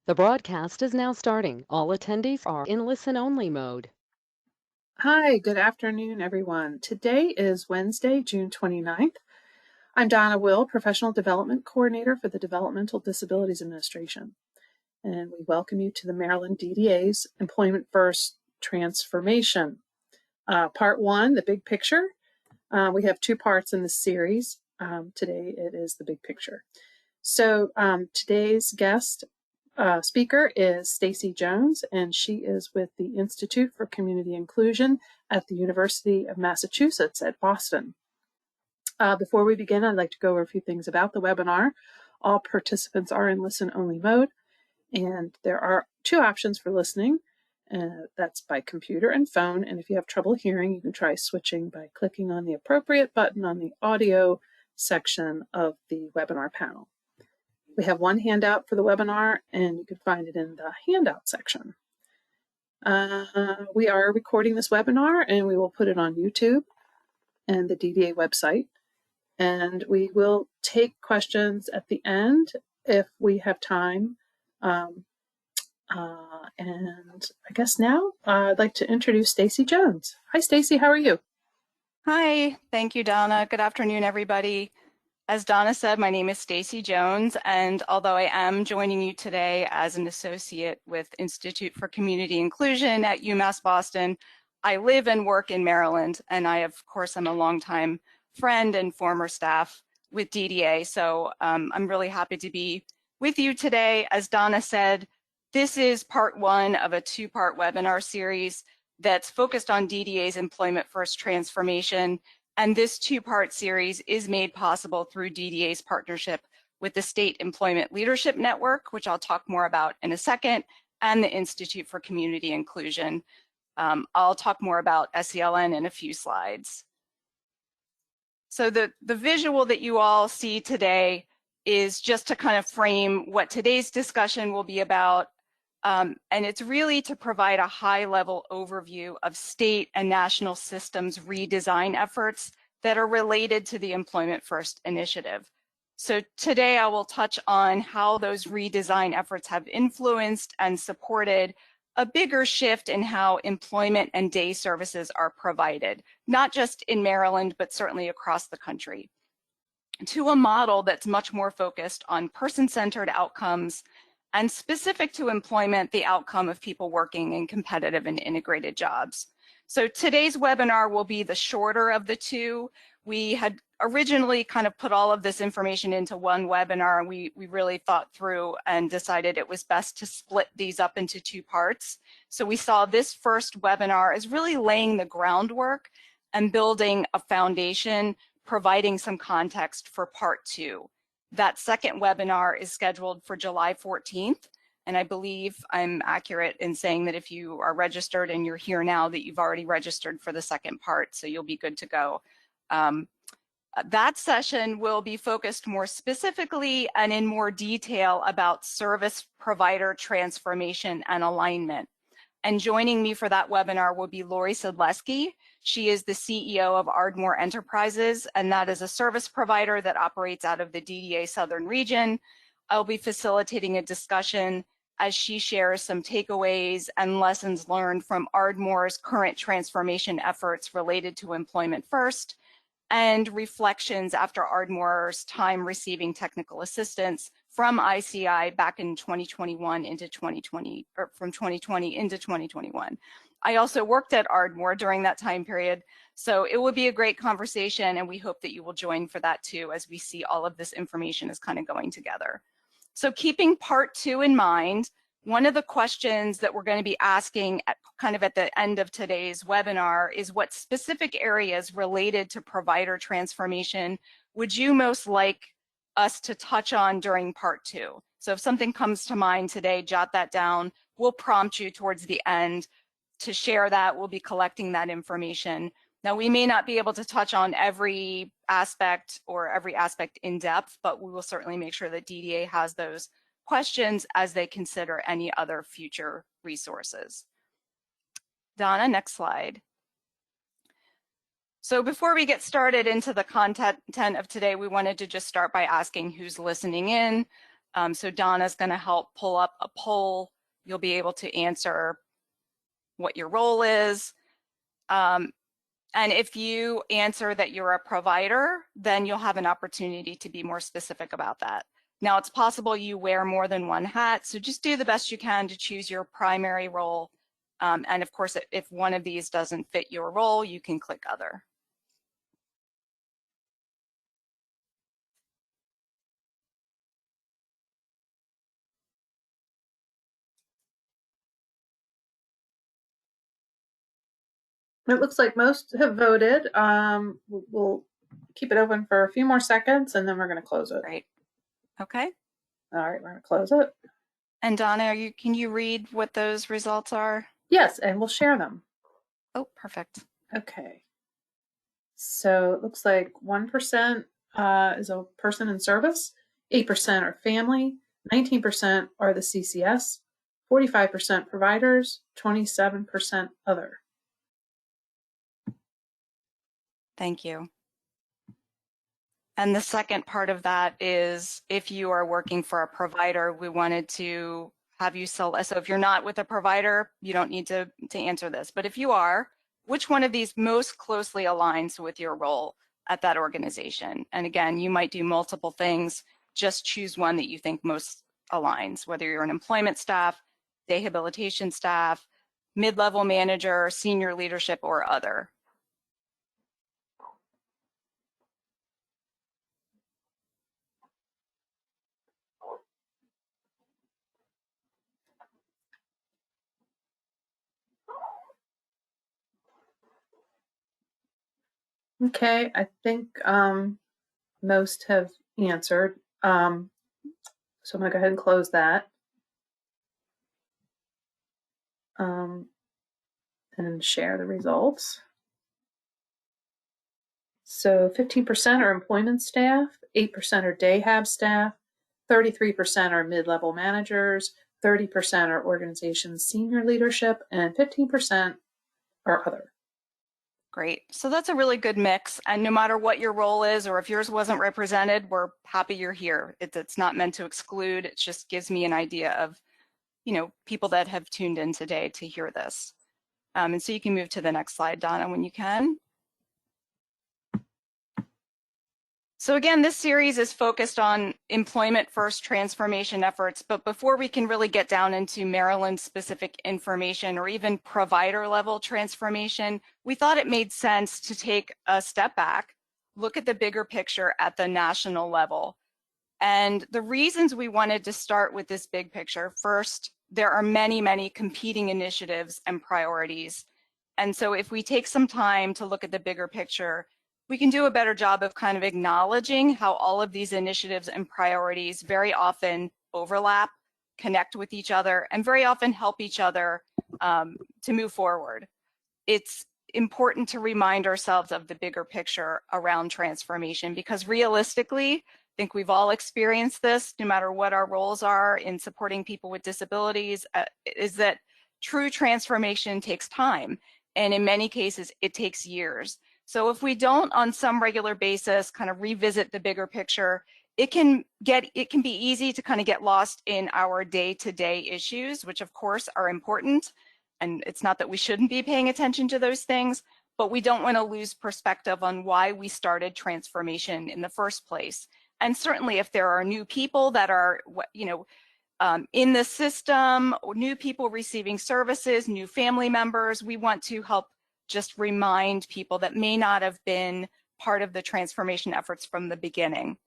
The broadcast is now starting. All attendees are in listen-only mode. Hi, good afternoon, everyone. Today is Wednesday, June 29th. I'm Donna Will, Professional Development Coordinator for the Developmental Disabilities Administration, and we welcome you to the Maryland DDA's Employment First Transformation. Part one, the big picture. We have two parts in this series. Today it is the big picture. So today's guest speaker is Stacy Jones, and she is with the Institute for Community Inclusion at the University of Massachusetts at Boston. Before we begin, I'd like to go over a few things about the webinar. All participants are in listen-only mode, and there are two options for listening. That's by computer and phone, and if you have trouble hearing, you can try switching by clicking on the appropriate button on the audio section of the webinar panel. We have one handout for the webinar, and you can find it in the handout section. We are recording this webinar, and we will put it on YouTube and the DDA website. And we will take questions at the end if we have time. And I guess now I'd like to introduce Stacy Jones. Hi, Stacy. How are you? Hi. Thank you, Donna. Good afternoon, everybody. As Donna said, my name is Stacy Jones, and although I am joining you today as an associate with Institute for Community Inclusion at UMass Boston, I live and work in Maryland, and I, of course, am a longtime friend and former staff with DDA, so I'm really happy to be with you today. As Donna said, this is part one of a two-part webinar series that's focused on DDA's Employment First transformation. And this two-part series is made possible through DDA's partnership with the State Employment Leadership Network, which I'll talk more about in a second, and the Institute for Community Inclusion. I'll talk more about SELN in a few slides. So the visual that you all see today is just to kind of frame what today's discussion will be about. And it's really to provide a high-level overview of state and national systems redesign efforts that are related to the Employment First initiative. So today I will touch on how those redesign efforts have influenced and supported a bigger shift in how employment and day services are provided, not just in Maryland, but certainly across the country, to a model that's much more focused on person-centered outcomes and specific to employment, the outcome of people working in competitive and integrated jobs. So today's webinar will be the shorter of the two. We had originally kind of put all of this information into one webinar, and we really thought through and decided it was best to split these up into two parts. So we saw this first webinar as really laying the groundwork and building a foundation, providing some context for part two. That second webinar is scheduled for July 14th, and I believe I'm accurate in saying that if you are registered and you're here now, that you've already registered for the second part, so you'll be good to go. That session will be focused more specifically and in more detail about service provider transformation and alignment. And joining me for that webinar will be Lori Sedleski. She is the CEO of Ardmore Enterprises, and that is a service provider that operates out of the DDA Southern region. I'll be facilitating a discussion as she shares some takeaways and lessons learned from Ardmore's current transformation efforts related to Employment First, and reflections after Ardmore's time receiving technical assistance from ICI back in 2021 into 2020, or from 2020 into 2021. I also worked at Ardmore during that time period, so it will be a great conversation, and we hope that you will join for that too, as we see all of this information is kind of going together. So keeping part two in mind, one of the questions that we're going to be asking at the end of today's webinar is what specific areas related to provider transformation would you most like us to touch on during part two? So if something comes to mind today, jot that down. We'll prompt you towards the end to share that. We'll be collecting that information. Now, we may not be able to touch on every aspect in depth, but we will certainly make sure that DDA has those questions as they consider any other future resources. Donna, next slide. So before we get started into the content of today, we wanted to just start by asking who's listening in. So Donna's going to help pull up a poll. You'll be able to answer what your role is. And if you answer that you're a provider, then you'll have an opportunity to be more specific about that. Now, it's possible you wear more than one hat, so just do the best you can to choose your primary role. And of course, if one of these doesn't fit your role, you can click other. It looks like most have voted. We'll keep it open for a few more seconds and then we're going to close it. Great. Okay. All right, we're going to close it. And Donna, can you read what those results are? Yes, and we'll share them. Oh, perfect. Okay. So it looks like 1% is a person in service, 8% are family, 19% are the CCS, 45% providers, 27% other. Thank you. And the second part of that is if you are working for a provider, we wanted to have you select. So if you're not with a provider, you don't need to answer this. But if you are, which one of these most closely aligns with your role at that organization? And again, you might do multiple things. Just choose one that you think most aligns, whether you're an employment staff, rehabilitation staff, mid-level manager, senior leadership, or other. Okay, I think most have answered. So I'm going to go ahead and close that. And share the results. So 15% are employment staff, 8% are day hab staff, 33% are mid-level managers, 30% are organization senior leadership, and 15% are other. Great. So that's a really good mix. And no matter what your role is, or if yours wasn't represented, we're happy you're here. It's not meant to exclude. It just gives me an idea of, people that have tuned in today to hear this. And so you can move to the next slide, Donna, when you can. So again, this series is focused on employment first transformation efforts, but before we can really get down into Maryland specific information or even provider level transformation, we thought it made sense to take a step back, look at the bigger picture at the national level. And the reasons we wanted to start with this big picture, first, there are many, many competing initiatives and priorities. And so if we take some time to look at the bigger picture, we can do a better job of kind of acknowledging how all of these initiatives and priorities very often overlap, connect with each other, and very often help each other to move forward. It's important to remind ourselves of the bigger picture around transformation because realistically, I think we've all experienced this, no matter what our roles are in supporting people with disabilities, is that true transformation takes time. And in many cases, it takes years. So if we don't on some regular basis kind of revisit the bigger picture, it can be easy to kind of get lost in our day-to-day issues, which of course are important. And it's not that we shouldn't be paying attention to those things, but we don't want to lose perspective on why we started transformation in the first place. And certainly if there are new people that are, in the system, new people receiving services, new family members, we want to help just remind people that may not have been part of the transformation efforts from the beginning.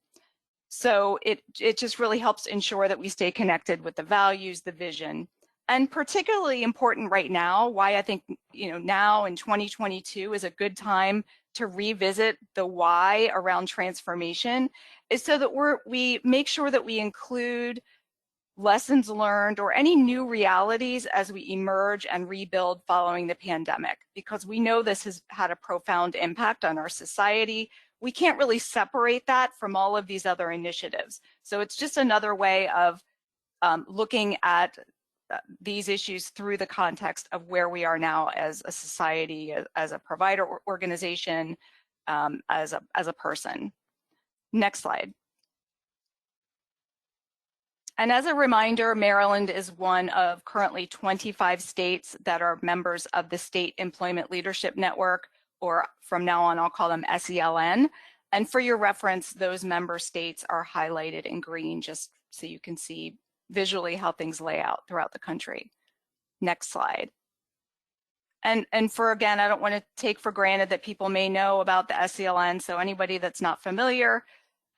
So it just really helps ensure that we stay connected with the values, the vision, and particularly important right now, why I think, now in 2022 is a good time to revisit the why around transformation is so that we make sure that we include lessons learned or any new realities as we emerge and rebuild following the pandemic, because we know this has had a profound impact on our society. We can't really separate that from all of these other initiatives. So it's just another way of looking at these issues through the context of where we are now as a society, as a provider organization, as a person. Next slide. And as a reminder, Maryland is one of currently 25 states that are members of the State Employment Leadership Network, or from now on, I'll call them SELN. And for your reference, those member states are highlighted in green, just so you can see visually how things lay out throughout the country. Next slide. And for, again, I don't want to take for granted that people may know about the SELN, so anybody that's not familiar,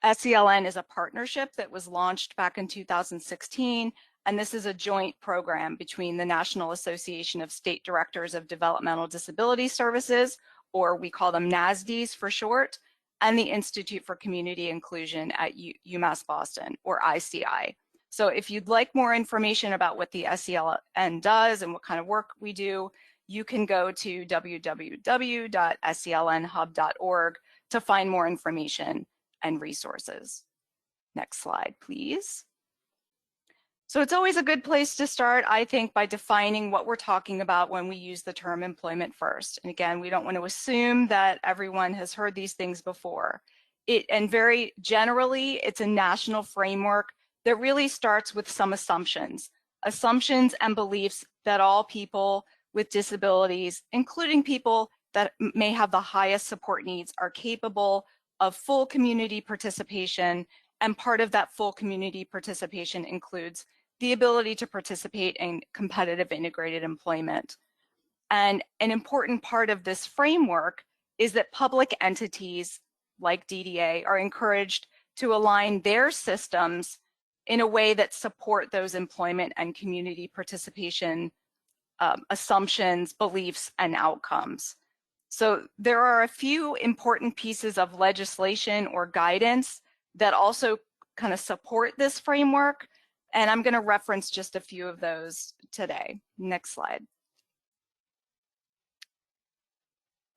SELN is a partnership that was launched back in 2016, and this is a joint program between the National Association of State Directors of Developmental Disability Services, or we call them NASDs for short, and the Institute for Community Inclusion at UMass Boston, or ICI. So if you'd like more information about what the SELN does and what kind of work we do, you can go to www.selnhub.org to find more information and resources. Next slide, please. So it's always a good place to start, I think, by defining what we're talking about when we use the term employment first. And again, we don't want to assume that everyone has heard these things before. And very generally, it's a national framework that really starts with some assumptions and beliefs that all people with disabilities, including people that may have the highest support needs, are capable of full community participation, and part of that full community participation includes the ability to participate in competitive integrated employment. And an important part of this framework is that public entities like DDA are encouraged to align their systems in a way that support those employment and community participation assumptions, beliefs, and outcomes. So there are a few important pieces of legislation or guidance that also kind of support this framework, and I'm going to reference just a few of those today. Next slide.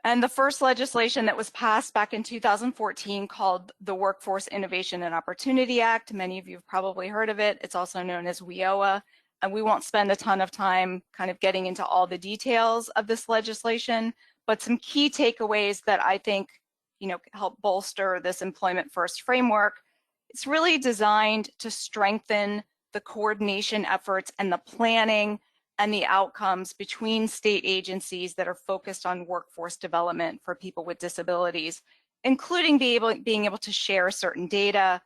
And the first legislation that was passed back in 2014 called the Workforce Innovation and Opportunity Act. Many of you have probably heard of it. It's also known as WIOA. And we won't spend a ton of time kind of getting into all the details of this legislation, but some key takeaways that I think, help bolster this employment first framework. It's really designed to strengthen the coordination efforts and the planning and the outcomes between state agencies that are focused on workforce development for people with disabilities, including being able to share certain data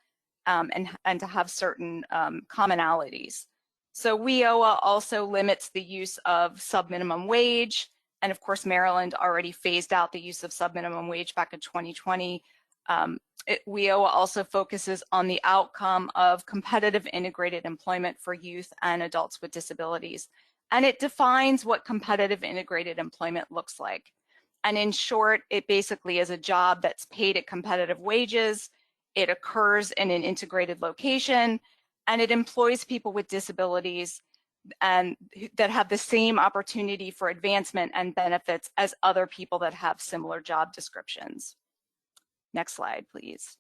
and to have certain commonalities. So WIOA also limits the use of subminimum wage, and of course Maryland already phased out the use of subminimum wage back in 2020. WIOA also focuses on the outcome of competitive integrated employment for youth and adults with disabilities. And it defines what competitive integrated employment looks like. And in short, it basically is a job that's paid at competitive wages, it occurs in an integrated location, and it employs people with disabilities and that have the same opportunity for advancement and benefits as other people that have similar job descriptions. Next slide, please.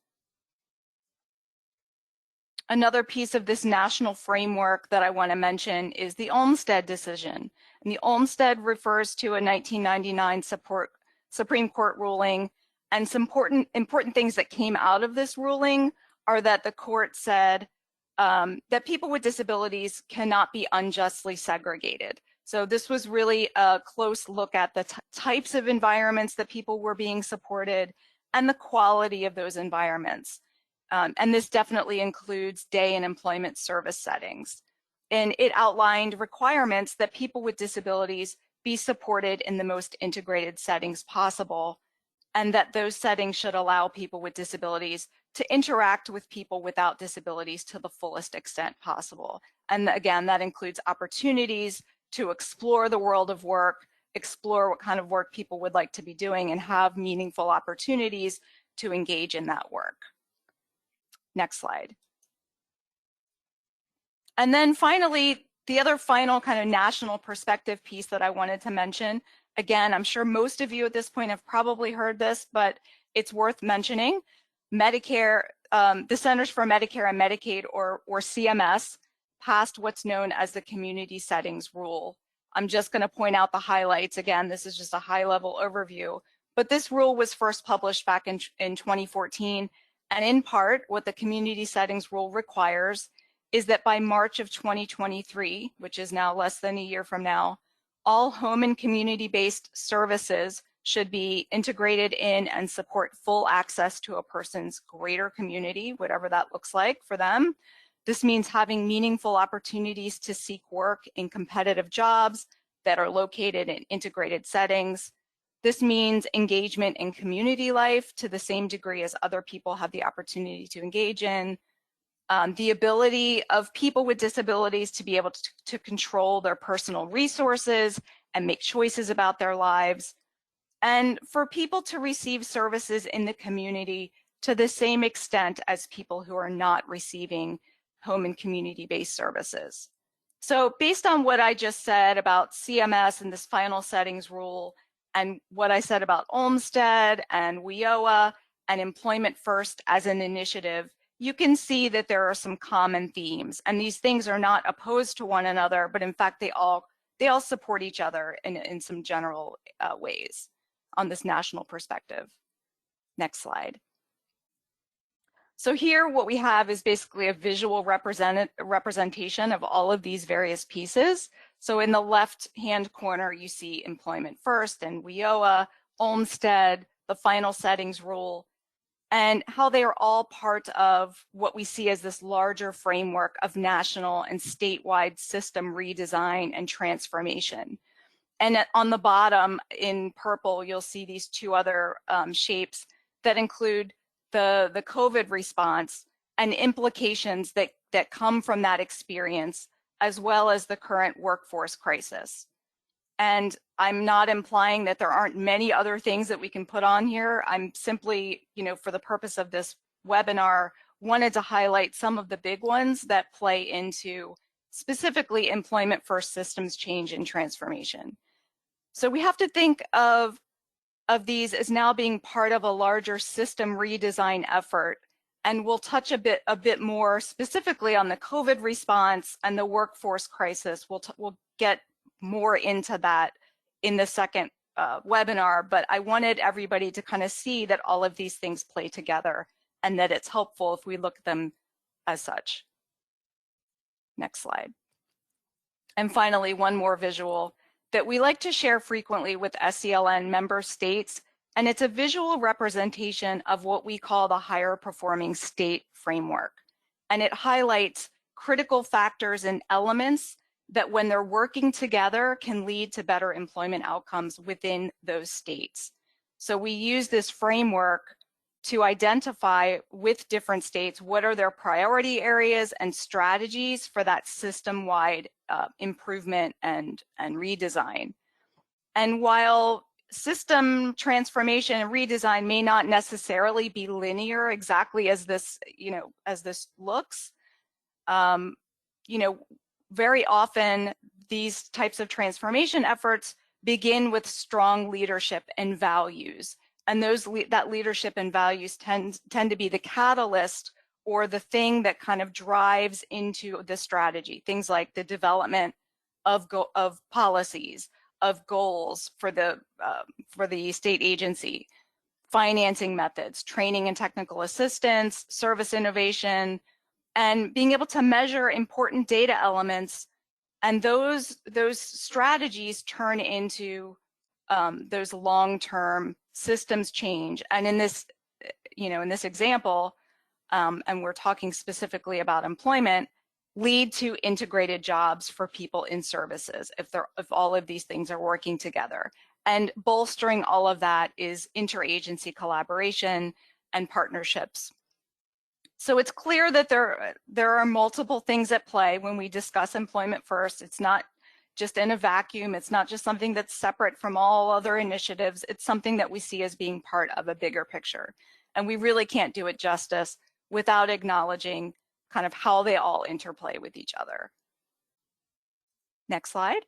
Another piece of this national framework that I want to mention is the Olmstead decision. And the Olmstead refers to a 1999 Supreme Court ruling, and some important things that came out of this ruling are that the court said that people with disabilities cannot be unjustly segregated. So this was really a close look at the types of environments that people were being supported and the quality of those environments. And this definitely includes day and employment service settings. And it outlined requirements that people with disabilities be supported in the most integrated settings possible, and that those settings should allow people with disabilities to interact with people without disabilities to the fullest extent possible. And again, that includes opportunities to explore the world of work, explore what kind of work people would like to be doing, and have meaningful opportunities to engage in that work. Next slide. And then finally, the other final kind of national perspective piece that I wanted to mention, again, I'm sure most of you at this point have probably heard this, but it's worth mentioning. Medicare, the Centers for Medicare and Medicaid, or CMS, passed what's known as the Community Settings Rule. I'm just going to point out the highlights. Again, this is just a high-level overview, but this rule was first published back in 2014, and in part, what the Community Settings Rule requires is that by March of 2023, which is now less than a year from now, all home and community-based services should be integrated in and support full access to a person's greater community, whatever that looks like for them. This means having meaningful opportunities to seek work in competitive jobs that are located in integrated settings. This means engagement in community life to the same degree as other people have the opportunity to engage in. The ability of people with disabilities to be able to control their personal resources and make choices about their lives, and for people to receive services in the community to the same extent as people who are not receiving home and community-based services. So based on what I just said about CMS and this final settings rule, and what I said about Olmsted and WIOA and Employment First as an initiative, you can see that there are some common themes, and these things are not opposed to one another, but in fact they all support each other in some general ways on this national perspective. Next slide. So here what we have is basically a visual representation of all of these various pieces. So in the left-hand corner, you see Employment First and WIOA, Olmsted, the final settings rule, and how they are all part of what we see as this larger framework of national and statewide system redesign and transformation. And on the bottom in purple, you'll see these two other shapes that include the COVID response and implications that come from that experience, as well as the current workforce crisis. And I'm not implying that there aren't many other things that we can put on here. I'm simply, for the purpose of this webinar, wanted to highlight some of the big ones that play into specifically employment first systems change and transformation. So we have to think of these as now being part of a larger system redesign effort. And we'll touch a bit more specifically on the COVID response and the workforce crisis. We'll get more into that in the second webinar, but I wanted everybody to kind of see that all of these things play together and that it's helpful if we look at them as such. Next slide. And finally, one more visual that we like to share frequently with SCLN member states, and it's a visual representation of what we call the higher performing state framework. And it highlights critical factors and elements that when they're working together can lead to better employment outcomes within those states. So we use this framework to identify with different states what are their priority areas and strategies for that system-wide improvement and redesign. And while system transformation and redesign may not necessarily be linear exactly as this, as this looks, very often these types of transformation efforts begin with strong leadership and values. And that leadership and values tend to be the catalyst or the thing that kind of drives into the strategy. Things like the development of policies, of goals for the state agency, financing methods, training and technical assistance, service innovation, and being able to measure important data elements. And those strategies turn into those long-term systems change. And in this, in this example, and we're talking specifically about employment, lead to integrated jobs for people in services if all of these things are working together. And bolstering all of that is interagency collaboration and partnerships. So it's clear that there are multiple things at play when we discuss employment first. It's not just in a vacuum. It's not just something that's separate from all other initiatives. It's something that we see as being part of a bigger picture. And we really can't do it justice without acknowledging kind of how they all interplay with each other. Next slide.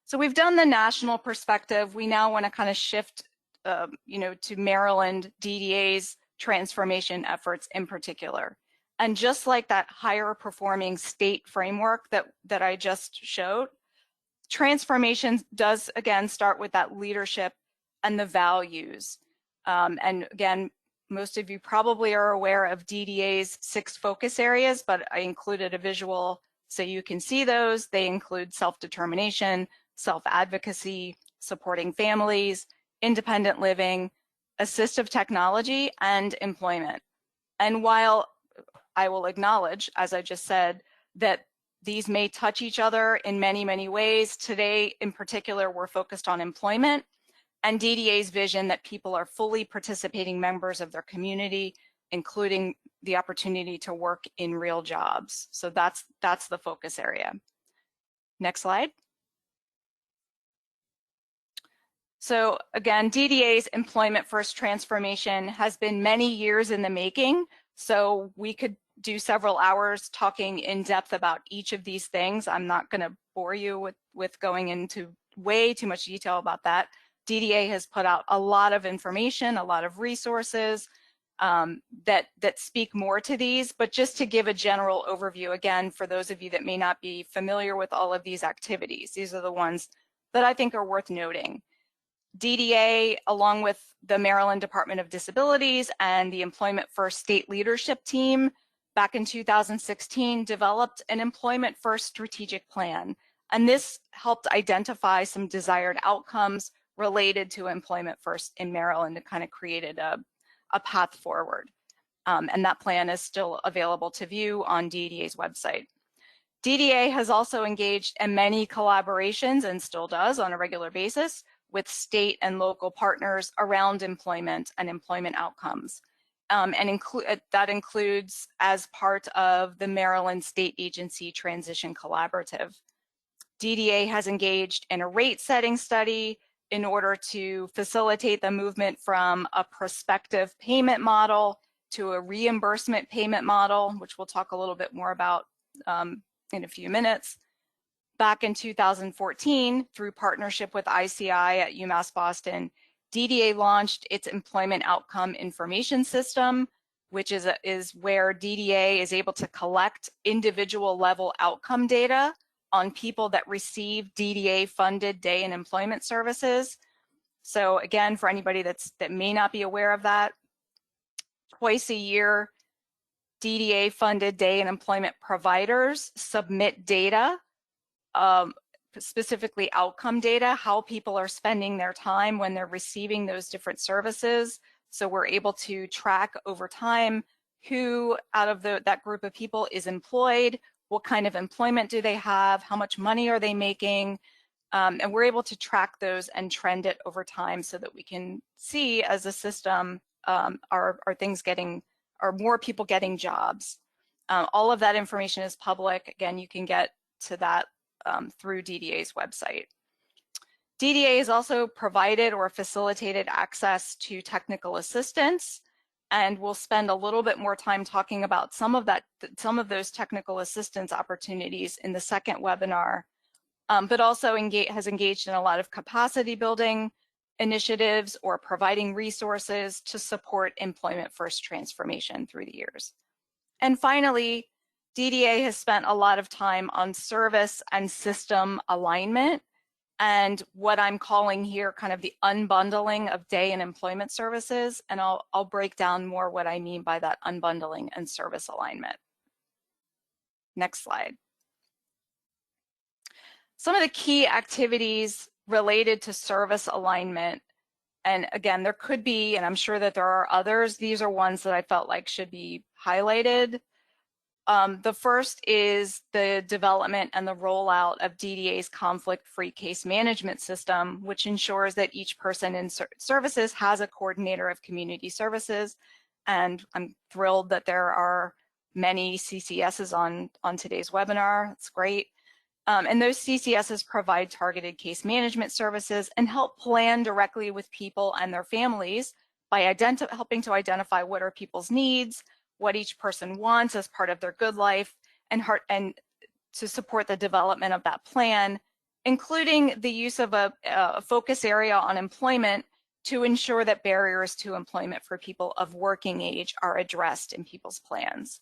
So we've done the national perspective. We now want to kind of shift, to Maryland DDA's transformation efforts in particular. And just like that higher performing state framework that I just showed, transformation does again start with that leadership and the values. And again, most of you probably are aware of DDA's 6 focus areas, but I included a visual so you can see those. They include self-determination, self-advocacy, supporting families, independent living, assistive technology, and employment. And while I will acknowledge, as I just said, that these may touch each other in many, many ways, today in particular, we're focused on employment and DDA's vision that people are fully participating members of their community, including the opportunity to work in real jobs. So that's the focus area. Next slide. So again, DDA's employment first transformation has been many years in the making. So we could do several hours talking in depth about each of these things. I'm not going to bore you with going into way too much detail about that. DDA has put out a lot of information, a lot of resources that speak more to these, but just to give a general overview, again, for those of you that may not be familiar with all of these activities, these are the ones that I think are worth noting. DDA, along with the Maryland Department of Disabilities and the Employment First State Leadership Team, back in 2016, developed an Employment First strategic plan. And this helped identify some desired outcomes related to Employment First in Maryland and kind of created a path forward. And that plan is still available to view on DDA's website. DDA has also engaged in many collaborations and still does on a regular basis with state and local partners around employment and employment outcomes. That includes as part of the Maryland State Agency Transition Collaborative. DDA has engaged in a rate setting study in order to facilitate the movement from a prospective payment model to a reimbursement payment model, which we'll talk a little bit more about in a few minutes. Back in 2014, through partnership with ICI at UMass Boston, DDA launched its Employment Outcome Information System, which is where DDA is able to collect individual level outcome data on people that receive DDA-funded day and employment services. So again, for anybody that may not be aware of that, twice a year, DDA-funded day and employment providers submit data, specifically outcome data, how people are spending their time when they're receiving those different services. So we're able to track over time who out of that group of people is employed, what kind of employment do they have, how much money are they making, and we're able to track those and trend it over time so that we can see as a system, are more people getting jobs. All of that information is public. Again, you can get to that through DDA's website. DDA has also provided or facilitated access to technical assistance, and we'll spend a little bit more time talking about some of those technical assistance opportunities in the second webinar, but also has engaged in a lot of capacity building initiatives or providing resources to support employment first transformation through the years. And finally, DDA has spent a lot of time on service and system alignment and what I'm calling here kind of the unbundling of day and employment services. And I'll break down more what I mean by that unbundling and service alignment. Next slide. Some of the key activities related to service alignment, and again, there could be, and I'm sure that there are others, these are ones that I felt like should be highlighted. The first is the development and the rollout of DDA's conflict-free case management system, which ensures that each person in services has a coordinator of community services. And I'm thrilled that there are many CCSs on today's webinar. It's great. And those CCSs provide targeted case management services and help plan directly with people and their families by helping to identify what are people's needs, what each person wants as part of their good life, and to support the development of that plan, including the use of a focus area on employment to ensure that barriers to employment for people of working age are addressed in people's plans.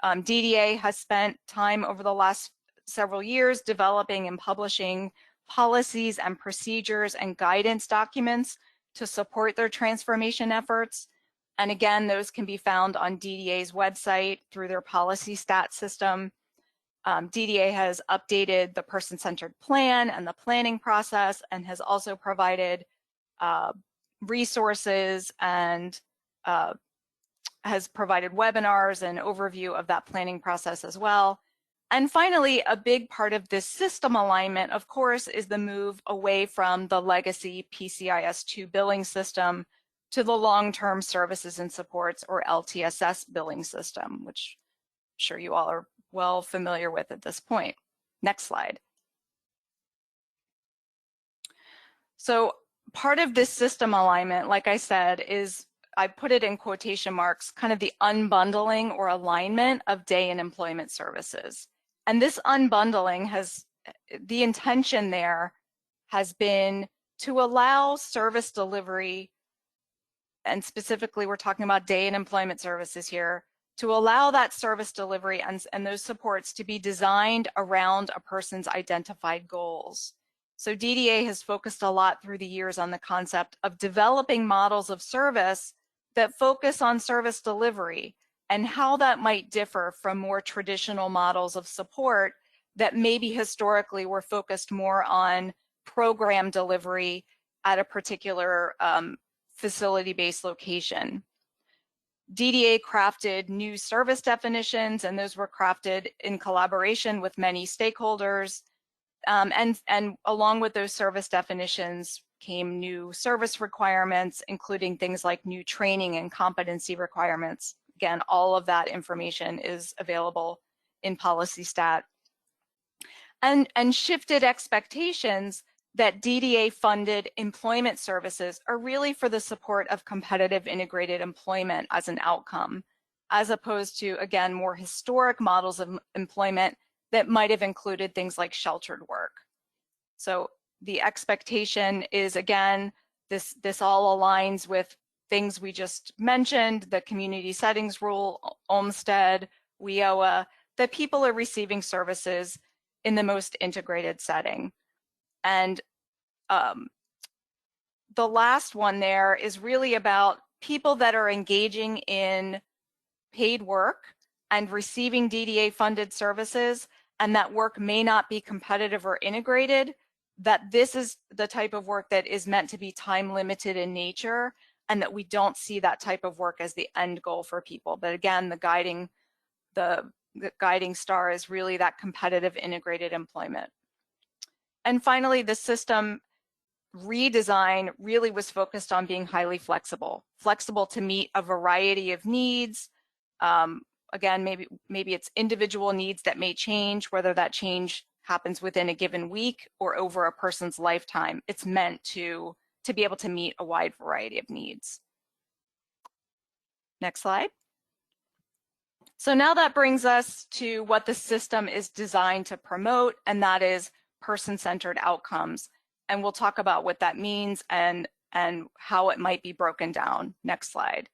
DDA has spent time over the last several years developing and publishing policies and procedures and guidance documents to support their transformation efforts. And again, those can be found on DDA's website through their policy stat system. DDA has updated the person-centered plan and the planning process, and has also provided resources and has provided webinars and overview of that planning process as well. And finally, a big part of this system alignment, of course, is the move away from the legacy PCIS2 billing system to the long-term services and supports, or LTSS billing system, which I'm sure you all are well familiar with at this point. Next slide. So part of this system alignment, like I said, is, I put it in quotation marks, kind of the unbundling or alignment of day and employment services. And this unbundling has, the intention there has been to allow service delivery, and specifically we're talking about day and employment services here, to allow that service delivery and those supports to be designed around a person's identified goals. So DDA has focused a lot through the years on the concept of developing models of service that focus on service delivery, and how that might differ from more traditional models of support that maybe historically were focused more on program delivery at a particular facility-based location. DDA crafted new service definitions, and those were crafted in collaboration with many stakeholders. And along with those service definitions came new service requirements, including things like new training and competency requirements. Again, all of that information is available in policy stat. And shifted expectations that DDA funded employment services are really for the support of competitive integrated employment as an outcome, as opposed to, again, more historic models of employment that might have included things like sheltered work. So the expectation is, again, this all aligns with things we just mentioned, the community settings rule, Olmstead, WIOA, that people are receiving services in the most integrated setting. And the last one there is really about people that are engaging in paid work and receiving DDA funded services, and that work may not be competitive or integrated, that this is the type of work that is meant to be time limited in nature, and that we don't see that type of work as the end goal for people. But again, the guiding star is really that competitive integrated employment. And finally, the system redesign really was focused on being highly flexible to meet a variety of needs. Again, maybe it's individual needs that may change, whether that change happens within a given week or over a person's lifetime. It's meant to be able to meet a wide variety of needs. Next slide. So now that brings us to what the system is designed to promote, and that is person-centered outcomes. And we'll talk about what that means and how it might be broken down. Next slide.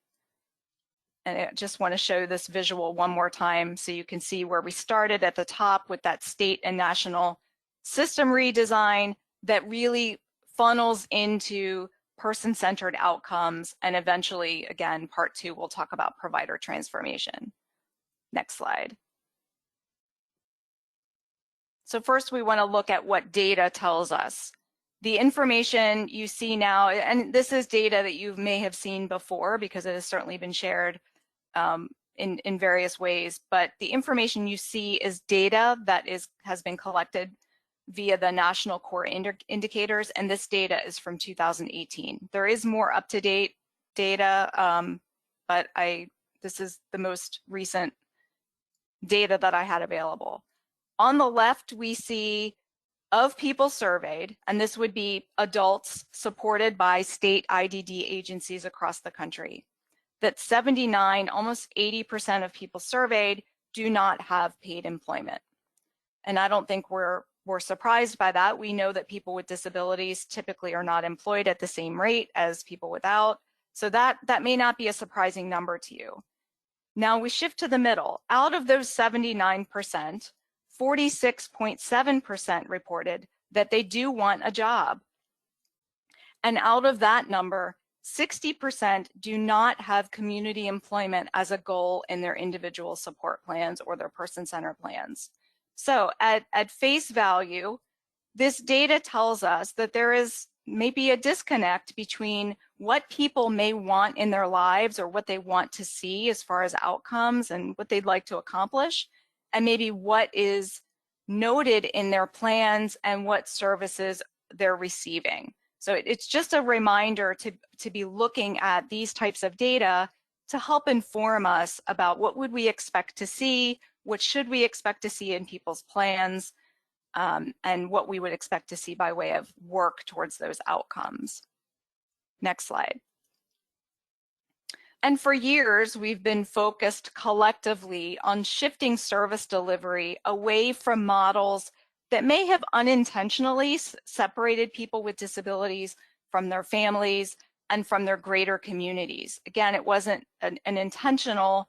And I just want to show this visual one more time so you can see where we started at the top with that state and national system redesign that really funnels into person-centered outcomes. And eventually, again, part 2, we'll talk about provider transformation. Next slide. So first, we want to look at what data tells us. The information you see now, and this is data that you may have seen before because it has certainly been shared in various ways, but the information you see is data that has been collected via the National Core Indicators, and this data is from 2018. There is more up-to-date data, but this is the most recent data that I had available. On the left, we see of people surveyed, and this would be adults supported by state IDD agencies across the country, that 79, almost 80% of people surveyed do not have paid employment. And I don't think we're surprised by that. We know that people with disabilities typically are not employed at the same rate as people without. So that may not be a surprising number to you. Now we shift to the middle. Out of those 79%, 46.7% reported that they do want a job. And out of that number, 60% do not have community employment as a goal in their individual support plans or their person-centered plans. So at face value, this data tells us that there is maybe a disconnect between what people may want in their lives or what they want to see as far as outcomes and what they'd like to accomplish, and maybe what is noted in their plans and what services they're receiving. So it's just a reminder to be looking at these types of data to help inform us about what would we expect to see, what should we expect to see in people's plans, and what we would expect to see by way of work towards those outcomes. Next slide. And for years, we've been focused collectively on shifting service delivery away from models that may have unintentionally separated people with disabilities from their families and from their greater communities. Again, it wasn't an intentional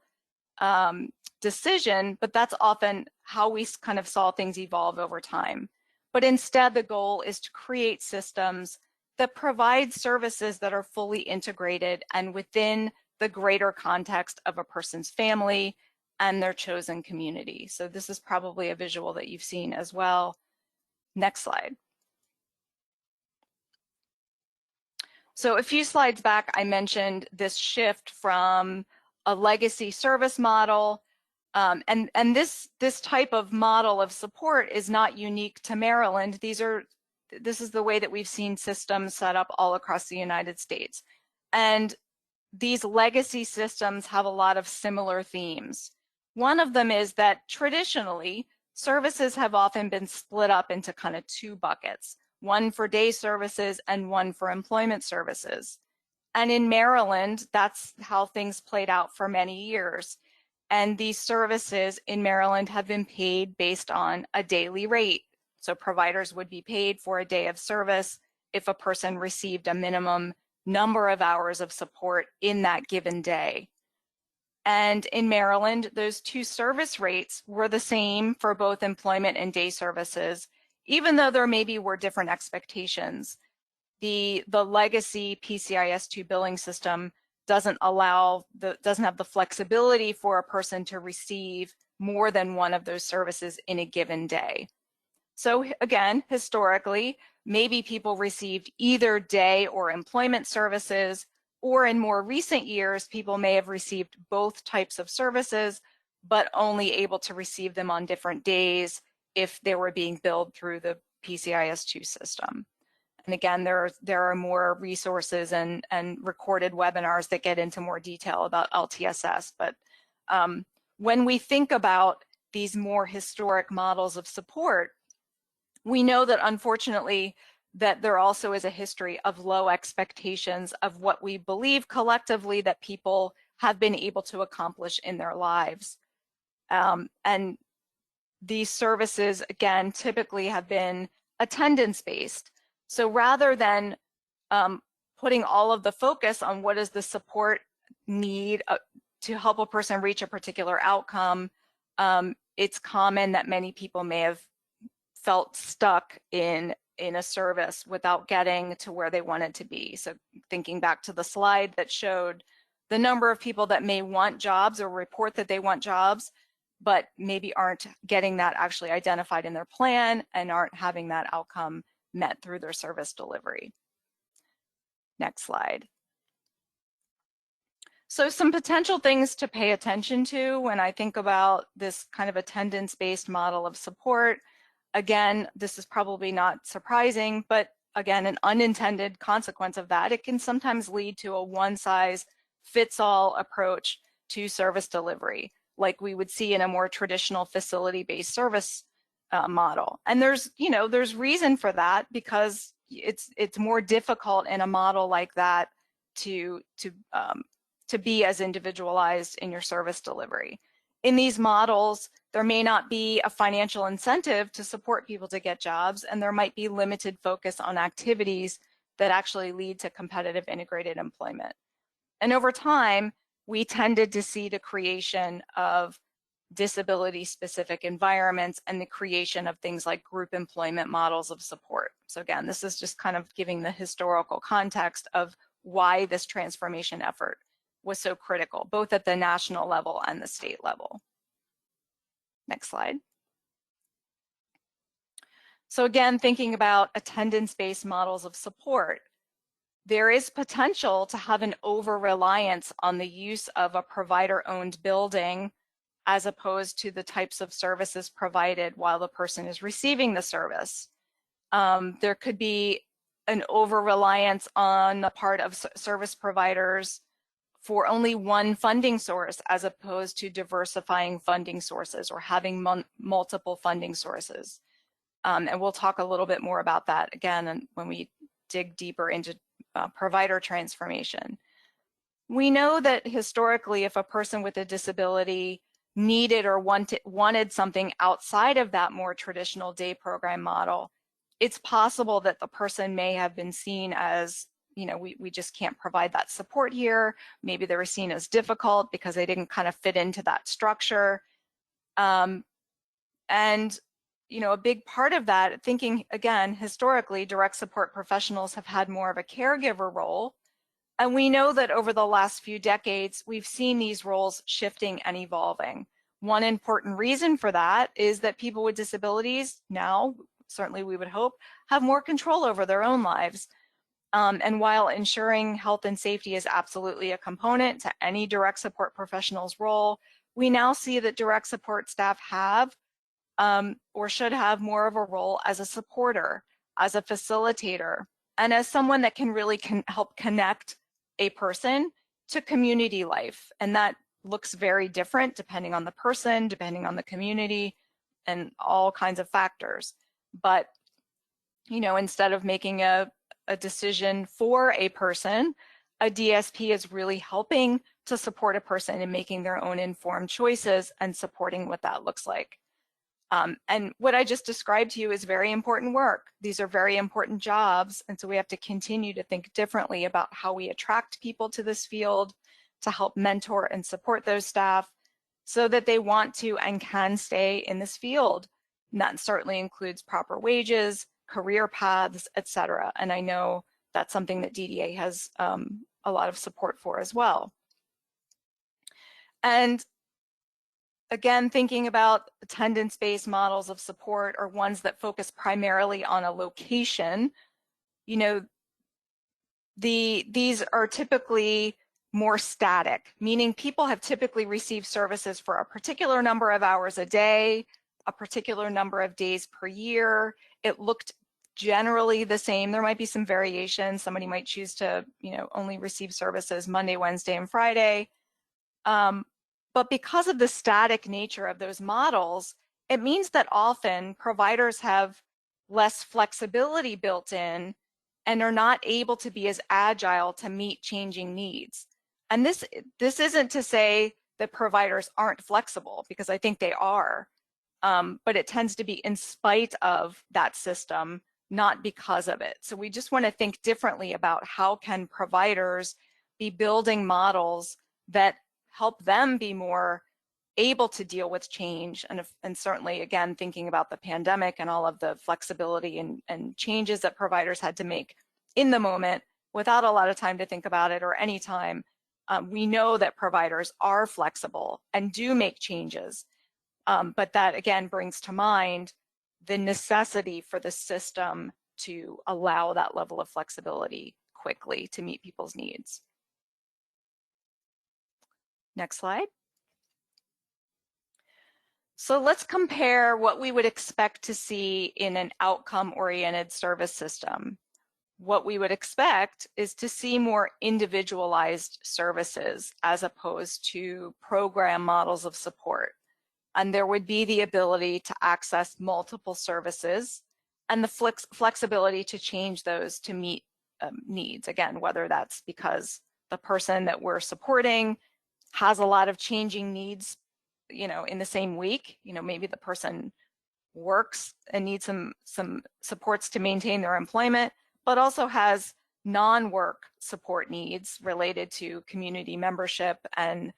decision, but that's often how we kind of saw things evolve over time. But instead, the goal is to create systems that provide services that are fully integrated and within the greater context of a person's family and their chosen community. So this is probably a visual that you've seen as well. Next slide. So a few slides back, I mentioned this shift from a legacy service model, and this type of model of support is not unique to Maryland. This is the way that we've seen systems set up all across the United States. And these legacy systems have a lot of similar themes. One of them is that traditionally, services have often been split up into kind of two buckets, one for day services and one for employment services. And in Maryland, that's how things played out for many years. And these services in Maryland have been paid based on a daily rate. So providers would be paid for a day of service if a person received a minimum number of hours of support in that given day. And in Maryland, those two service rates were the same for both employment and day services, even though there maybe were different expectations. The legacy PCIS2 billing system doesn't have the flexibility for a person to receive more than one of those services in a given day. So again, historically, maybe people received either day or employment services, or in more recent years, people may have received both types of services, but only able to receive them on different days if they were being billed through the PCIS2 system. And again, there are more resources and recorded webinars that get into more detail about LTSS. But when we think about these more historic models of support, we know that unfortunately that there also is a history of low expectations of what we believe collectively that people have been able to accomplish in their lives. And these services, again, typically have been attendance-based. So rather than putting all of the focus on what is the support need to help a person reach a particular outcome, it's common that many people may have felt stuck in a service without getting to where they wanted to be. So thinking back to the slide that showed the number of people that may want jobs or report that they want jobs, but maybe aren't getting that actually identified in their plan and aren't having that outcome met through their service delivery. Next slide. So some potential things to pay attention to when I think about this kind of attendance-based model of support. Again, this is probably not surprising, but again, an unintended consequence of that, it can sometimes lead to a one-size-fits-all approach to service delivery, like we would see in a more traditional facility-based service model. And there's reason for that, because it's more difficult in a model like that to be as individualized in your service delivery. In these models, there may not be a financial incentive to support people to get jobs, and there might be limited focus on activities that actually lead to competitive integrated employment. And over time, we tended to see the creation of disability-specific environments and the creation of things like group employment models of support. So again, this is just kind of giving the historical context of why this transformation effort was so critical, both at the national level and the state level. Next slide. So again, thinking about attendance-based models of support, there is potential to have an over-reliance on the use of a provider-owned building as opposed to the types of services provided while the person is receiving the service. There could be an over-reliance on the part of service providers for only one funding source as opposed to diversifying funding sources or having multiple funding sources. And we'll talk a little bit more about that again when we dig deeper into provider transformation. We know that historically, if a person with a disability needed or wanted something outside of that more traditional day program model, it's possible that the person may have been seen as, you know, we just can't provide that support here. Maybe they were seen as difficult because they didn't kind of fit into that structure. And you know, a big part of that, thinking again, historically, direct support professionals have had more of a caregiver role. And we know that over the last few decades, we've seen these roles shifting and evolving. One important reason for that is that people with disabilities now, certainly we would hope, have more control over their own lives. And while ensuring health and safety is absolutely a component to any direct support professional's role, we now see that direct support staff have or should have more of a role as a supporter, as a facilitator, and as someone that can really help connect a person to community life. And that looks very different depending on the person, depending on the community, and all kinds of factors. But, you know, instead of making a decision for a person, a DSP is really helping to support a person in making their own informed choices and supporting what that looks like. And what I just described to you is very important work. These are very important jobs. And so we have to continue to think differently about how we attract people to this field to help mentor and support those staff so that they want to and can stay in this field. And that certainly includes proper wages, career paths, et cetera. And I know that's something that DDA has a lot of support for as well. And again, thinking about attendance-based models of support or ones that focus primarily on a location, you know, these are typically more static, meaning people have typically received services for a particular number of hours a day, a particular number of days per year. It looked generally the same. There might be some variation. Somebody might choose to, you know, only receive services Monday, Wednesday, and Friday. But because of the static nature of those models, it means that often providers have less flexibility built in and are not able to be as agile to meet changing needs. And this isn't to say that providers aren't flexible, because I think they are, but it tends to be in spite of that system, not because of it. So we just want to think differently about how can providers be building models that help them be more able to deal with change, and certainly, again, thinking about the pandemic and all of the flexibility and changes that providers had to make in the moment without a lot of time to think about it or any time. We know that providers are flexible and do make changes, but that again brings to mind the necessity for the system to allow that level of flexibility quickly to meet people's needs. Next slide. So let's compare what we would expect to see in an outcome-oriented service system. What we would expect is to see more individualized services as opposed to program models of support. And there would be the ability to access multiple services and the flexibility to change those to meet needs. Again, whether that's because the person that we're supporting has a lot of changing needs, you know, in the same week. You know, maybe the person works and needs some supports to maintain their employment, but also has non-work support needs related to community membership, and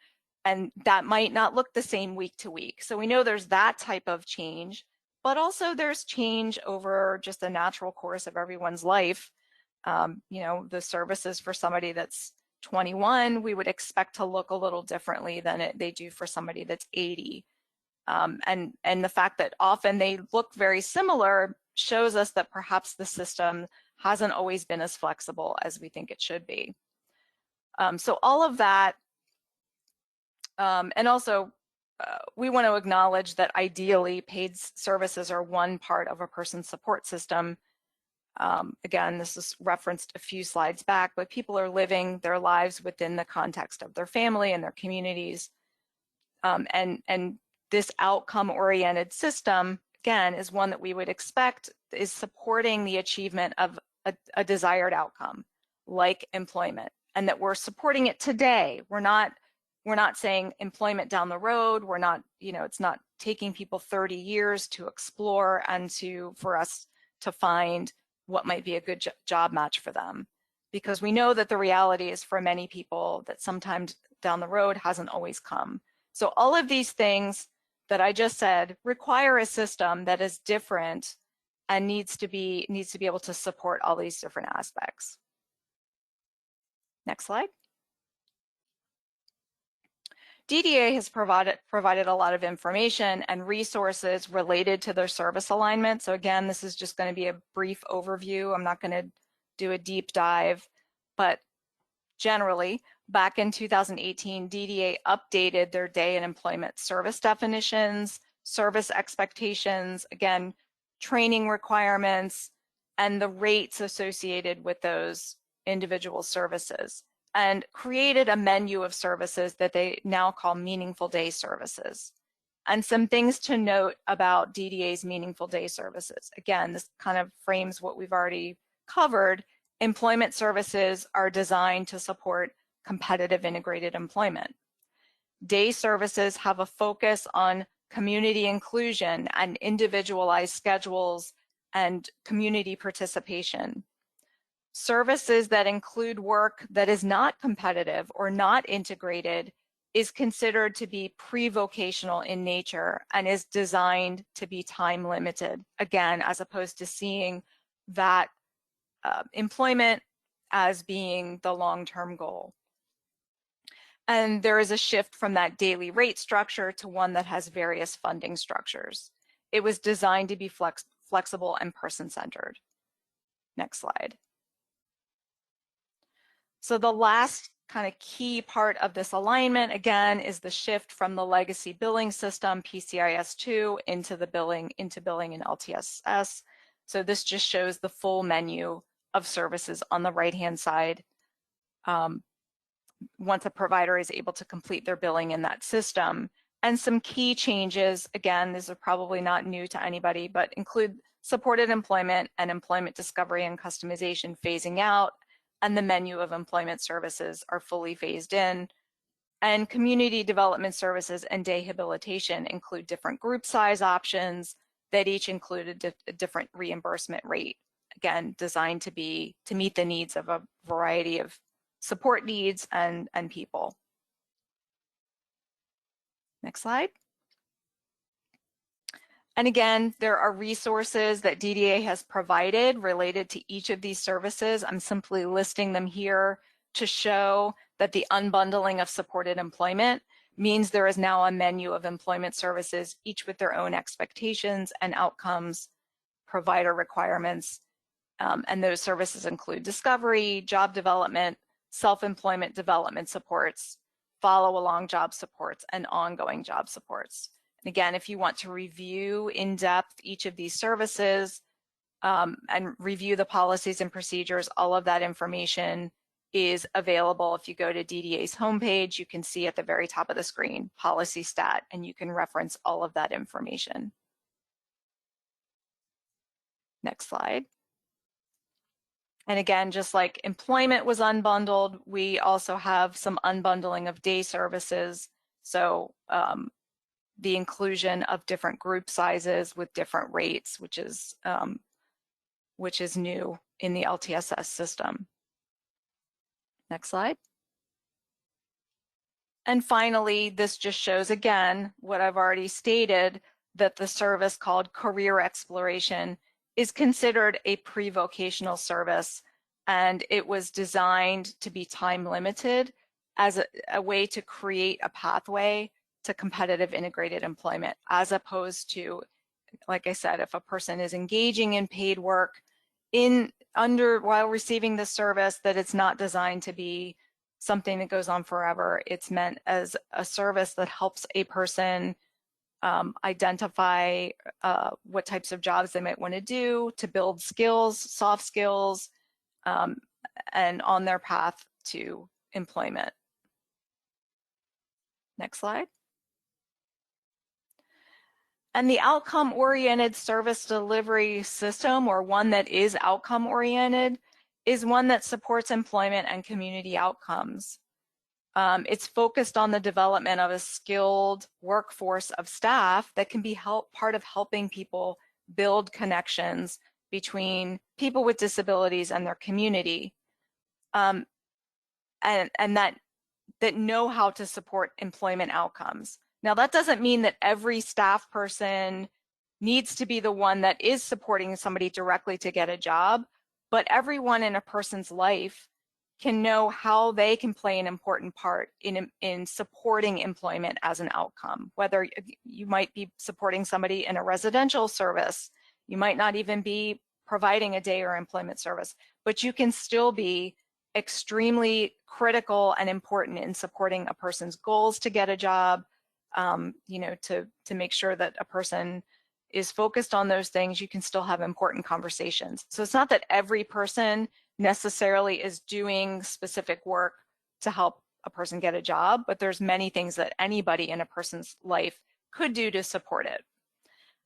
that might not look the same week to week. So we know there's that type of change, but also there's change over just the natural course of everyone's life. You know, the services for somebody that's 21, we would expect to look a little differently than they do for somebody that's 80. And the fact that often they look very similar shows us that perhaps the system hasn't always been as flexible as we think it should be. So all of that, and also we want to acknowledge that ideally paid services are one part of a person's support system. Again, this is referenced a few slides back, but people are living their lives within the context of their family and their communities. And this outcome-oriented system, again, is one that we would expect is supporting the achievement of a desired outcome, like employment, and that we're supporting it today. We're not saying employment down the road. We're not, you know, it's not taking people 30 years to explore and for us to find what might be a good job match for them. Because we know that the reality is for many people that sometimes down the road hasn't always come. So all of these things that I just said require a system that is different and needs to be able to support all these different aspects. Next slide. DDA has provided a lot of information and resources related to their service alignment. So again, this is just going to be a brief overview. I'm not going to do a deep dive, but generally, back in 2018, DDA updated their day and employment service definitions, service expectations, again, training requirements, and the rates associated with those individual services, and created a menu of services that they now call meaningful day services. And some things to note about DDA's meaningful day services. Again, this kind of frames what we've already covered. Employment services are designed to support competitive integrated employment. Day services have a focus on community inclusion and individualized schedules and community participation. Services that include work that is not competitive or not integrated is considered to be pre-vocational in nature and is designed to be time limited, again, as opposed to seeing that employment as being the long-term goal. And there is a shift from that daily rate structure to one that has various funding structures. It was designed to be flexible and person-centered. Next slide. So the last kind of key part of this alignment, again, is the shift from the legacy billing system, PCIS2, into billing in LTSS. So this just shows the full menu of services on the right-hand side. Once a provider is able to complete their billing in that system. And some key changes, again, these are probably not new to anybody, but include supported employment and employment discovery and customization phasing out, and the menu of employment services are fully phased in. And community development services and day habilitation include different group size options that each include a different reimbursement rate. Again, designed to meet the needs of a variety of support needs and people. Next slide. And again, there are resources that DDA has provided related to each of these services. I'm simply listing them here to show that the unbundling of supported employment means there is now a menu of employment services, each with their own expectations and outcomes, provider requirements, and those services include discovery, job development, self-employment development supports, follow-along job supports, and ongoing job supports. And again, if you want to review in depth each of these services and review the policies and procedures, all of that information is available. If you go to DDA's homepage, you can see at the very top of the screen, policy stat, and you can reference all of that information. Next slide. And again, just like employment was unbundled, we also have some unbundling of day services. So the inclusion of different group sizes with different rates, which is new in the LTSS system. Next slide. And finally, this just shows again what I've already stated, that the service called career exploration is considered a pre-vocational service and it was designed to be time limited as a way to create a pathway to competitive integrated employment, as opposed to, like I said, if a person is engaging in paid work while receiving the service, that it's not designed to be something that goes on forever. It's meant as a service that helps a person identify what types of jobs they might want to do, to build skills, soft skills, and on their path to employment. Next slide. And the outcome-oriented service delivery system, or one that is outcome-oriented, is one that supports employment and community outcomes. It's focused on the development of a skilled workforce of staff that can be part of helping people build connections between people with disabilities and their community, and that know how to support employment outcomes. Now, that doesn't mean that every staff person needs to be the one that is supporting somebody directly to get a job, but everyone in a person's life can know how they can play an important part in supporting employment as an outcome. Whether you might be supporting somebody in a residential service, you might not even be providing a day or employment service, but you can still be extremely critical and important in supporting a person's goals to get a job, to make sure that a person is focused on those things. You can still have important conversations. So it's not that every person necessarily is doing specific work to help a person get a job, but there's many things that anybody in a person's life could do to support it.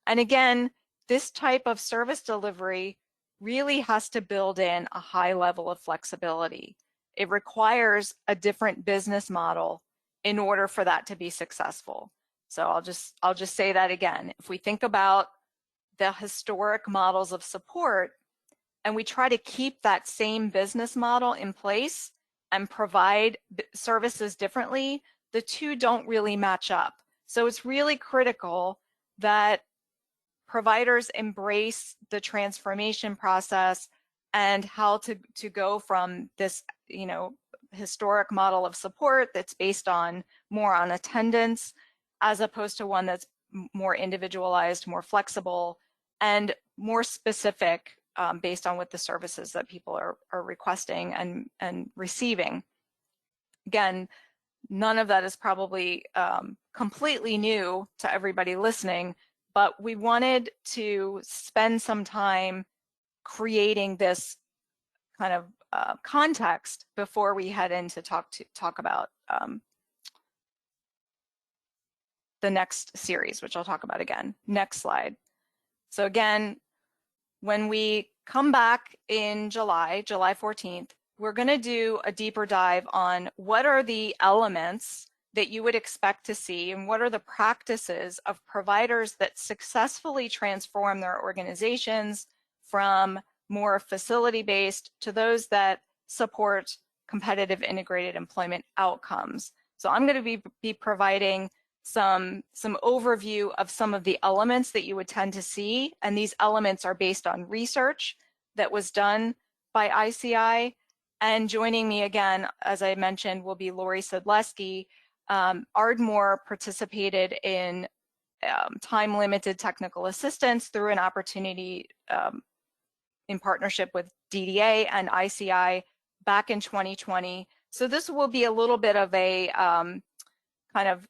And again, this type of service delivery really has to build in a high level of flexibility. It requires a different business model in order for that to be successful. So I'll just say that again. If we think about the historic models of support, and we try to keep that same business model in place and provide services differently, the two don't really match up. So it's really critical that providers embrace the transformation process and how to go from this, historic model of support that's based on more on attendance, as opposed to one that's more individualized, more flexible, and more specific based on what the services that people are requesting and receiving. Again, none of that is probably completely new to everybody listening, but we wanted to spend some time creating this kind of context before we head in to talk about the next series, which I'll talk about again. Next slide. So again, when we come back in July 14th, we're going to do a deeper dive on what are the elements that you would expect to see and what are the practices of providers that successfully transform their organizations from more facility-based to those that support competitive integrated employment outcomes. So I'm going to be providing some overview of some of the elements that you would tend to see, and these elements are based on research that was done by ICI. And joining me again, as I mentioned, will be Lori Sedleski. Ardmore participated in time-limited technical assistance through an opportunity in partnership with DDA and ICI back in 2020. So this will be a little bit of a kind of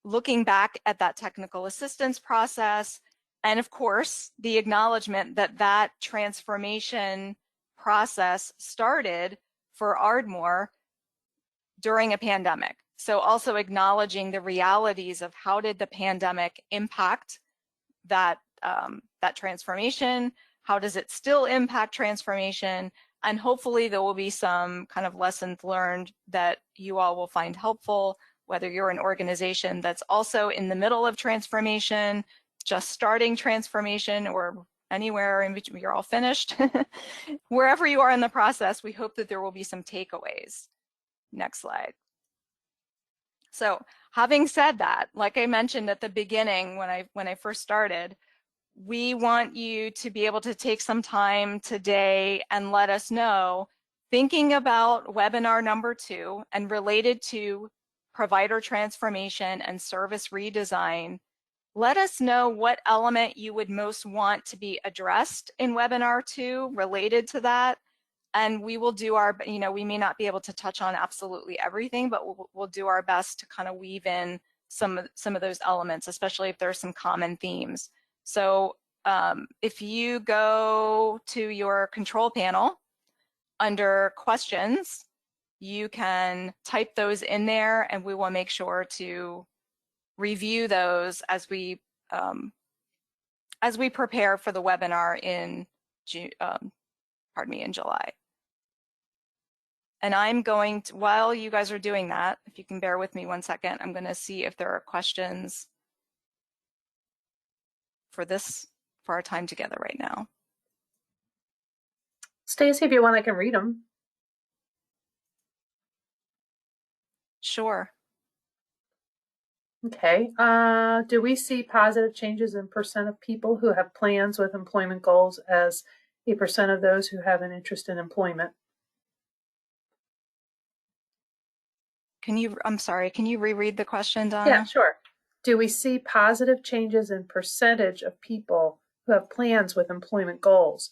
looking back at that technical assistance process, and of course, the acknowledgement that that transformation process started for Ardmore during a pandemic. So also acknowledging the realities of how did the pandemic impact that, that transformation, how does it still impact transformation, and hopefully there will be some kind of lessons learned that you all will find helpful, whether you're an organization that's also in the middle of transformation, just starting transformation, or anywhere in between, you're all finished. Wherever you are in the process, we hope that there will be some takeaways. Next slide. So having said that, like I mentioned at the beginning when I first started, we want you to be able to take some time today and let us know thinking about webinar number 2 and related to provider transformation and service redesign, let us know what element you would most want to be addressed in webinar 2 related to that. And we will do our, we may not be able to touch on absolutely everything, but we'll do our best to kind of weave in some of those elements, especially if there's some common themes. So if you go to your control panel under questions, you can type those in there and we will make sure to review those as we prepare for the webinar in June, in July. And I'm going to, while you guys are doing that, if you can bear with me 1 second, I'm going to see if there are questions for our time together right now. Stacy, if you want, I can read them. Sure. Okay. Do we see positive changes in percent of people who have plans with employment goals as a percent of those who have an interest in employment? I'm sorry, can you reread the question, Donna? Yeah, sure. Do we see positive changes in percentage of people who have plans with employment goals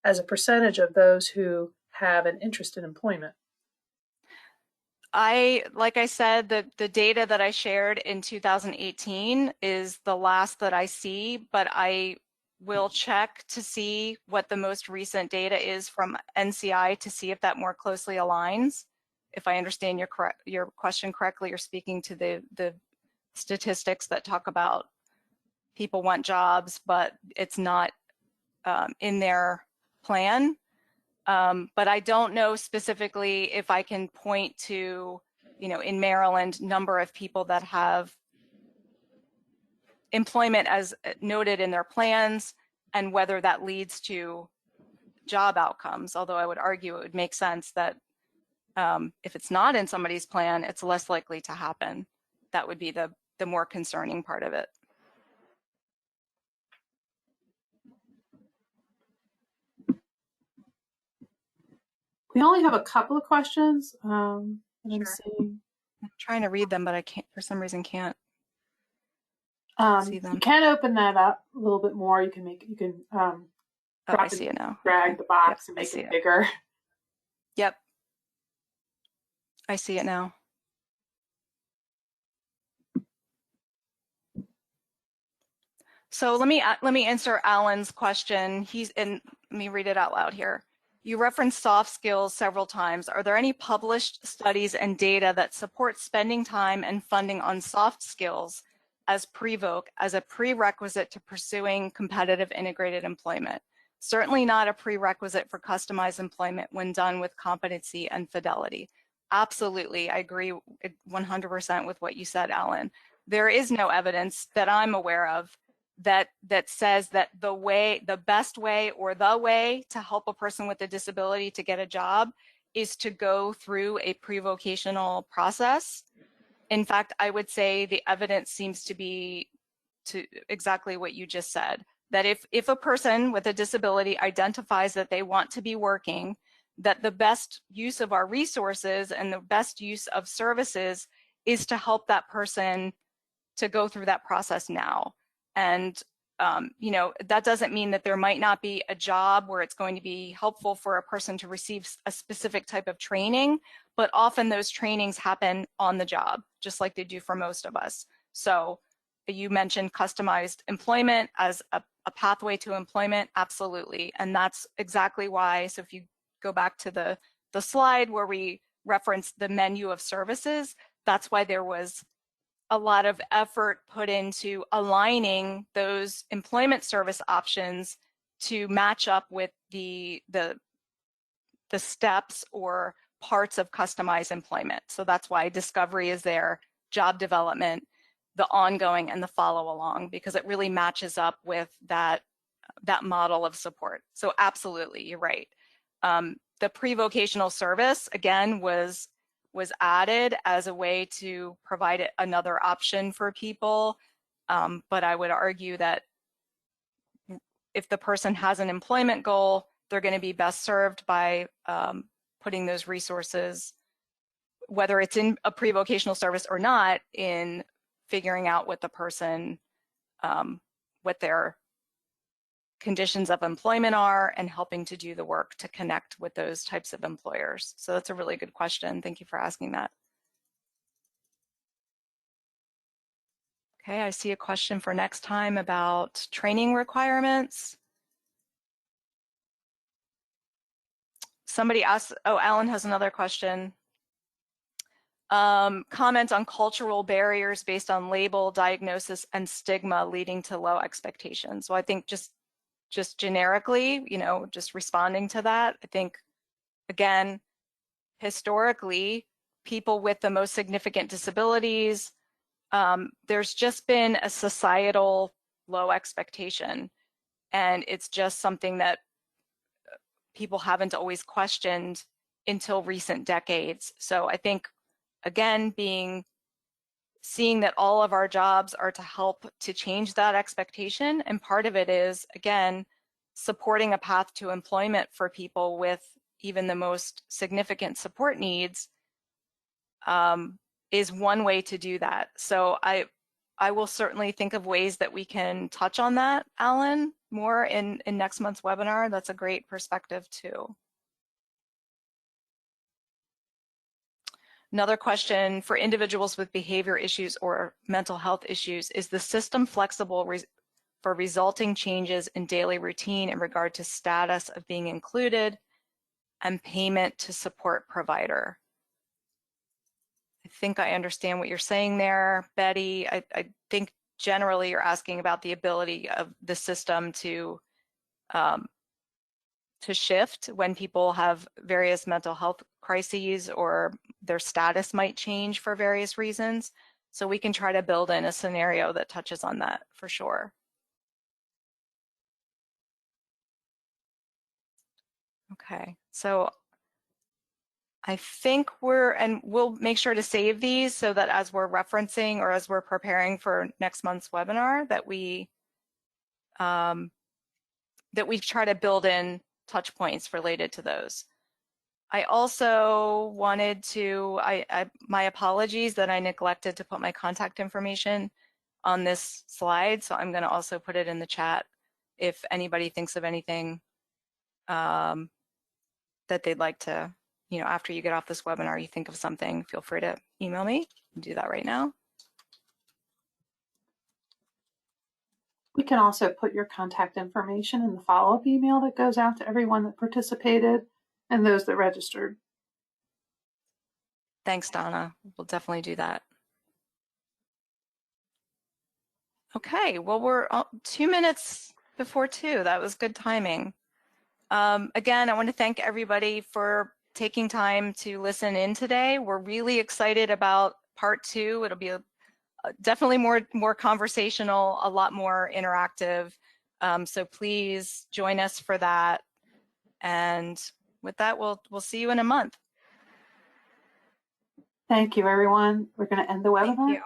as a percentage of those who have an interest in employment? Like I said, the data that I shared in 2018 is the last that I see, but I will check to see what the most recent data is from NCI to see if that more closely aligns. If I understand your question correctly, you're speaking to the statistics that talk about people want jobs, but it's not in their plan. But I don't know specifically if I can point to, in Maryland, number of people that have employment as noted in their plans and whether that leads to job outcomes. Although I would argue it would make sense that if it's not in somebody's plan, it's less likely to happen. That would be the more concerning part of it. We only have a couple of questions. Sure. I'm trying to read them, but I can't, for some reason, can't see them. You can open that up a little bit more. You can I see it now. Drag the box and make it bigger. Yep. I see it now. So let me answer Alan's question. Let me read it out loud here. You referenced soft skills several times. Are there any published studies and data that support spending time and funding on soft skills as a prerequisite to pursuing competitive integrated employment? Certainly not a prerequisite for customized employment when done with competency and fidelity. Absolutely, I agree 100% with what you said, Alan. There is no evidence that I'm aware of that says that the best way or the way to help a person with a disability to get a job is to go through a prevocational process. In fact, I would say the evidence seems to be to exactly what you just said, that if a person with a disability identifies that they want to be working, that the best use of our resources and the best use of services is to help that person to go through that process now. And that doesn't mean that there might not be a job where it's going to be helpful for a person to receive a specific type of training, but often those trainings happen on the job, just like they do for most of us. So you mentioned customized employment as a pathway to employment, absolutely. And that's exactly why, so if you go back to the slide where we referenced the menu of services, that's why there was a lot of effort put into aligning those employment service options to match up with the steps or parts of customized employment. So that's why discovery is there, job development, the ongoing and the follow along, because it really matches up with that model of support. So absolutely, you're right. The pre-vocational service, again, was added as a way to provide another option for people. But I would argue that if the person has an employment goal, they're going to be best served by putting those resources, whether it's in a pre-vocational service or not, in figuring out what the person, what their conditions of employment are, and helping to do the work to connect with those types of employers. So that's a really good question. Thank you for asking that. Okay, I see a question for next time about training requirements. Somebody asked, oh, Alan has another question. Comment on cultural barriers based on label, diagnosis, and stigma leading to low expectations. So I think just generically, just responding to that, I think, again, historically, people with the most significant disabilities, there's just been a societal low expectation, and it's just something that people haven't always questioned until recent decades. So I think, again, seeing that all of our jobs are to help to change that expectation, and part of it is, again, supporting a path to employment for people with even the most significant support needs, is one way to do that. So I will certainly think of ways that we can touch on that, Alan, more in next month's webinar. That's a great perspective too. Another question, for individuals with behavior issues or mental health issues, is the system flexible for resulting changes in daily routine in regard to status of being included and payment to support provider? I think I understand what you're saying there, Betty. I think generally you're asking about the ability of the system to shift when people have various mental health crises or their status might change for various reasons. So we can try to build in a scenario that touches on that for sure. Okay, so I think we'll make sure to save these so that as we're referencing or as we're preparing for next month's webinar, that we try to build in touch points related to those. I also wanted to, my apologies that I neglected to put my contact information on this slide, so I'm going to also put it in the chat if anybody thinks of anything that they'd like to, after you get off this webinar, you think of something, feel free to email me. I'll do that right now. We can also put your contact information in the follow-up email that goes out to everyone that participated and those that registered. Thanks, Donna. We'll definitely do that. Okay, well, we're 2 minutes before 2. That was good timing. Again, I want to thank everybody for taking time to listen in today. We're really excited about part 2. It'll be definitely more conversational, a lot more interactive. So please join us for that. And with that, we'll see you in a month. Thank you, everyone. We're going to end the webinar. Thank you.